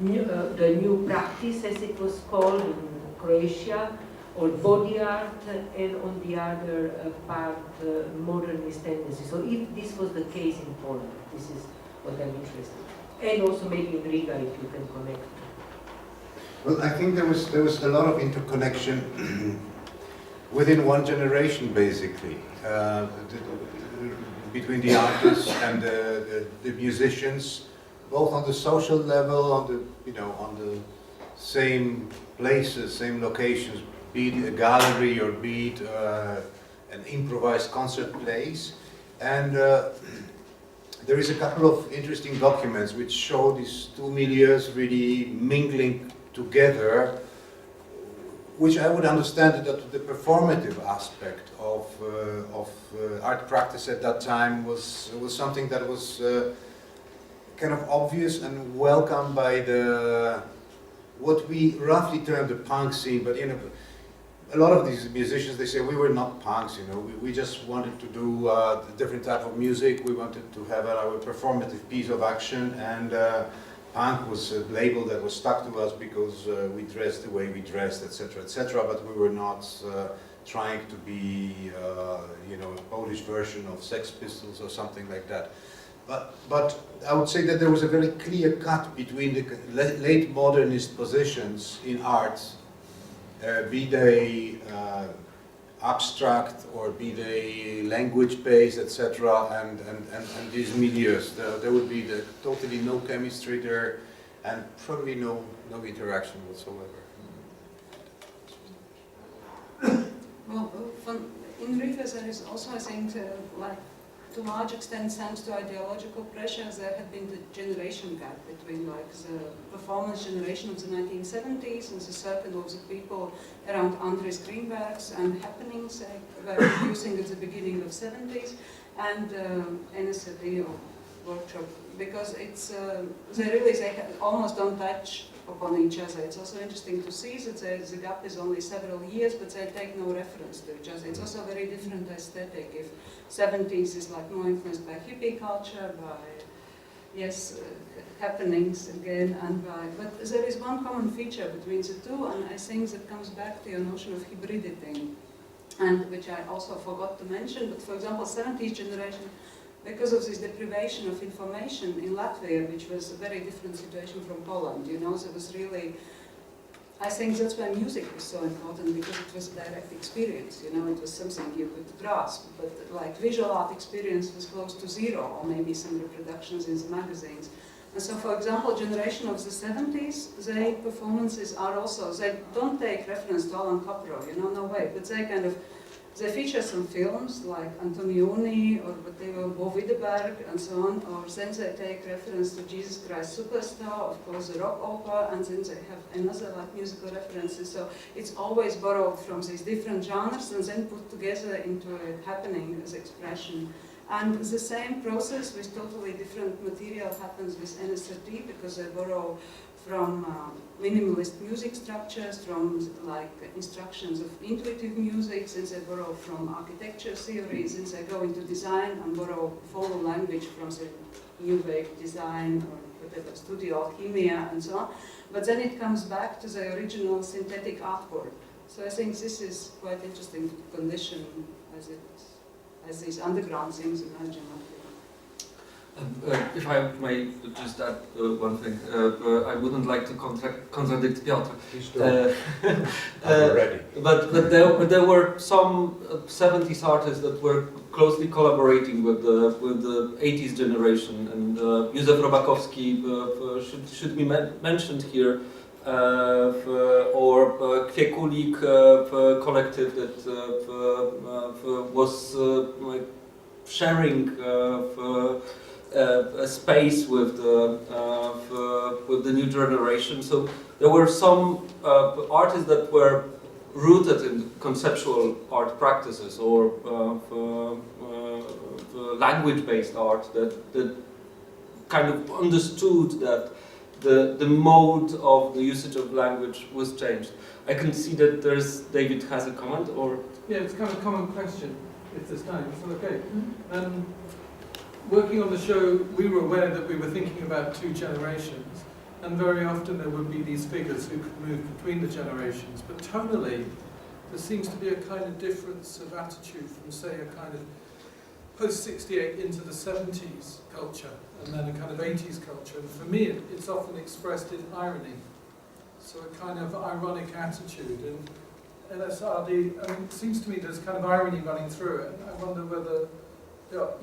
the new practice, as it was called in Croatia, or body art, and on the other part, modernist tendency. So if this was the case in Poland, this is what I'm interested in. And also maybe in Riga, if you can connect. Well, I think there was a lot of interconnection within one generation, basically, between the artists and the musicians, both on the social level, on the same places, same locations, be it a gallery or be it an improvised concert place. And there is a couple of interesting documents which show these two milieus really mingling together, which I would understand that the performative aspect of art practice at that time was something that was kind of obvious and welcomed by what we roughly term the punk scene. But a lot of these musicians, they say we were not punks, we just wanted to do a different type of music. We wanted to have our performative piece of action, and punk was a label that was stuck to us because we dressed the way we dressed, etc., etc. But we were not trying to be, a Polish version of Sex Pistols or something like that. But I would say that there was a very clear cut between the late modernist positions in art, be they abstract or be they language-based, etc., and these milieus. There would be totally no chemistry there, and probably no interaction whatsoever. Well, in Riga there is also, I think, to a large extent, thanks to ideological pressures, there had been the generation gap between the performance generation of the 1970s and the circle of the people around Andres Greenberg's and happenings were producing at the beginning of 70s, and NSRD or workshop, because it's they almost don't touch upon each other. It's also interesting to see that the gap is only several years, but they take no reference to each other. It's also a very different aesthetic. If 70s is more influenced by hippie culture, by happenings again, and but there is one common feature between the two, and I think that comes back to your notion of hybridity, and which I also forgot to mention. But for example, 70s generation, because of this deprivation of information in Latvia, which was a very different situation from Poland, there was really, I think that's why music was so important, because it was a direct experience, it was something you could grasp, but visual art experience was close to zero, or maybe some reproductions in the magazines. And so, for example, generation of the 70s, their performances are also, they don't take reference to Alan Kopro, no way, but they feature some films like Antonioni or whatever, Bo Widerberg and so on, or then they take reference to Jesus Christ Superstar, of course the rock opera, and then they have another musical references. So it's always borrowed from these different genres and then put together into a happening as expression. And the same process with totally different material happens with NSRT, because they borrow from minimalist music structures, from instructions of intuitive music, since they borrow from architecture theories, since they go into design and borrow follow language from the new wave design or whatever, studio alchemia and so on. But then it comes back to the original synthetic artwork. So I think this is quite interesting condition as these underground things emerging. If I may just add one thing, I wouldn't like to contradict Piotr. I'm ready. But there were some 70s artists that were closely collaborating with the 80s generation, and Józef Robakowski should be mentioned here, or Kwiekulik collective that was sharing a space with the new generation. So there were some artists that were rooted in conceptual art practices or language-based art that kind of understood that the mode of the usage of language was changed. I can see that David has a comment, or? Yeah, it's kind of a common question. If there's time, is that okay? working on the show, we were aware that we were thinking about two generations, and very often there would be these figures who could move between the generations. But tonally, there seems to be a kind of difference of attitude from, say, a kind of post-68 into the 70s culture, and then a kind of 80s culture. And for me, it's often expressed in irony. So a kind of ironic attitude. And LSRD, I mean, it seems to me there's kind of irony running through it. I wonder whether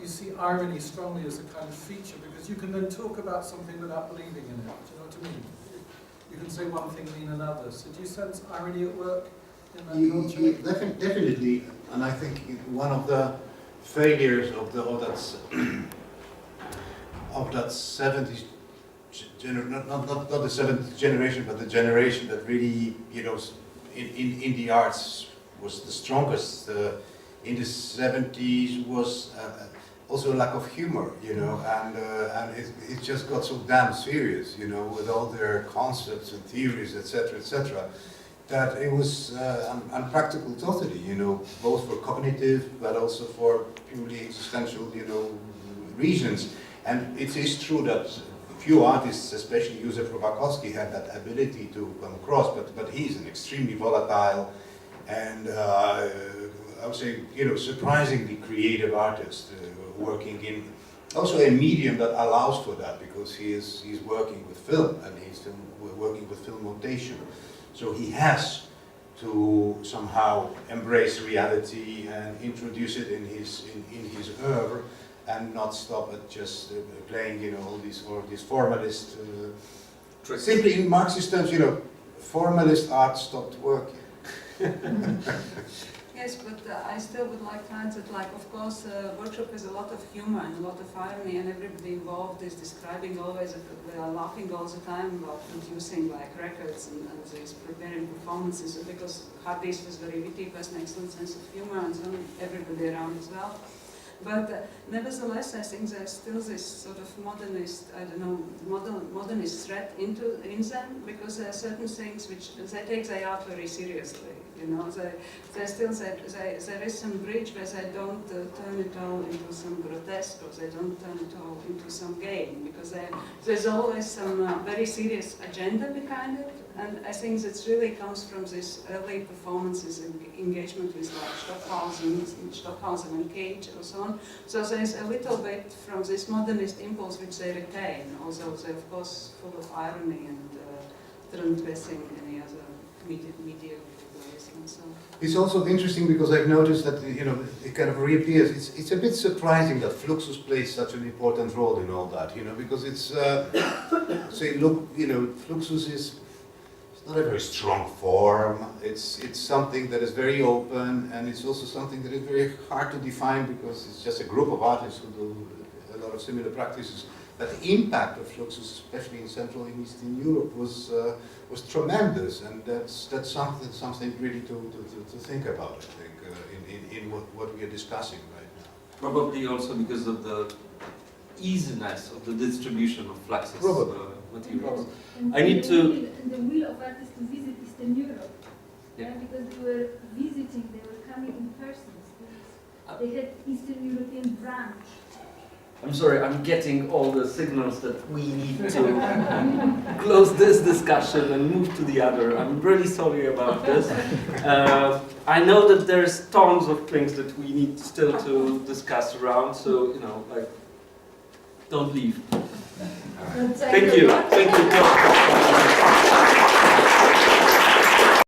you see irony strongly as a kind of feature, because you can then talk about something without believing in it. Do you know what I mean? You can say one thing, mean another. So do you sense irony at work in that culture? Definitely, and I think one of the failures of that 70s not the 70th generation, but the generation that really, you know, in the arts was the strongest in the 70s was also a lack of humor, you know, and it just got so damn serious, you know, with all their concepts and theories, etc., that it was unpractical totally, you know, both for cognitive but also for purely existential, you know, reasons. And it is true that few artists, especially Józef Robakowski, had that ability to come across, but he's an extremely volatile and I would say, you know, surprisingly creative artist, working in also a medium that allows for that, because he's working with film and he's still working with film notation. So he has to somehow embrace reality and introduce it in his oeuvre, and not stop at just playing, you know, all these formalist. Simply in Marxist terms, you know, formalist art stopped working. Yes, but I still would like to add that, like, of course, workshop has a lot of humor and a lot of irony, and everybody involved is describing always, they are laughing all the time about producing, like, records and these preparing performances, because Hardys was very witty, has an excellent sense of humor, and so everybody around as well. But nevertheless, I think there's still this sort of modernist, I don't know, modernist threat in them, because there are certain things which they take their art very seriously. You know, there is some bridge where they don't turn it all into some grotesque, or they don't turn it all into some game, because there's always some very serious agenda behind it. And I think that really comes from this early performances and engagement with, like, Stockhausen and Cage or so on. So there's a little bit from this modernist impulse which they retain, although they're of course full of irony and transgressing any other media ways and so on. It's also interesting because I've noticed that, you know, it kind of reappears. It's a bit surprising that Fluxus plays such an important role in all that, you know, because it's, say, look, you know, Fluxus is not a very strong form. It's something that is very open, and it's also something that is very hard to define, because it's just a group of artists who do a lot of similar practices. But the impact of Fluxus, especially in Central and Eastern Europe, was tremendous, and that's something really to think about, I think, in what we are discussing right now. Probably also because of the easiness of the distribution of Fluxus materials. I need to... And the will of artists to visit Eastern Europe, yeah, because they were visiting, they were coming in person. They had Eastern European branch. I'm sorry, I'm getting all the signals that we need to close this discussion and move to the other. I'm really sorry about this. I know that there's tons of things that we need still to discuss around, so, you know, like, don't leave. Thank you. Thank you.